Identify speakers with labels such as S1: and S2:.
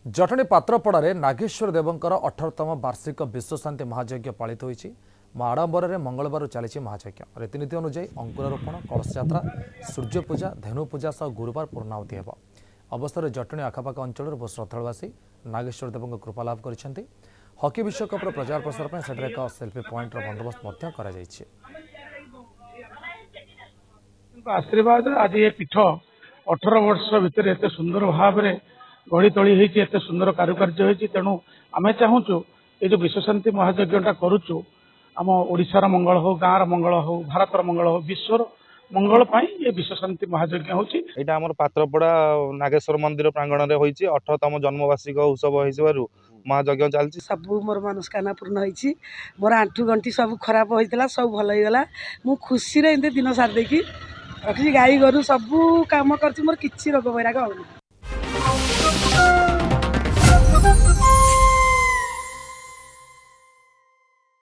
S1: जटणी पात्रपड़े नागेश्वर देवंकर 18तम वार्षिक विश्वशांति महायज्ञ पालित होईछि। आडंबर में मंगलवार चली महायज्ञ रीतिनीति अनुଯାयी अंकुरारोपण कलश यात्रा सूर्य पूजा धेनु पूजा सह गुरुवार पूर्णाहुति हेब। अवसर जटणी आखापाख अंचल बहु श्रद्धालु आसी नागेश्वर देव कृपा लाभ कर हॉकी विश्वकप्र प्रचार प्रसार पर सेठे एक सेल्फी पॉइंटर बंदोबस्त करा जायछि।
S2: आशीर्वाद आज ये पीठ 18 वर्ष भितर एत सुंदर भाव में गढ़ी तोली होती एत सुंदर कारुकार्य होती तेणु आम चाहूँ ये जो विश्वशांति महायज्ञटा करुचु आम ओडिशार मंगल हो गाँव मंगल हो भारतर मंगल हो विश्वर मंगल पाई ये विश्वशांति महायज्ञ होची।
S3: एटा हमर पात्रपड़ा नागेश्वर मंदिर प्रांगण रे होईची 18तम जन्मवार्षिक उत्सव होइबारु महायज्ञ चलची।
S4: सब मोर मनस्कामना पूर्ण होईची। मोर आंठू गंठी सब खराब होइतला सब भल होइगला। मु खुशी रे एते दिन सार देखी रखी गाई गोरु सब काम करची मोर किछि रोग बैराग होनी।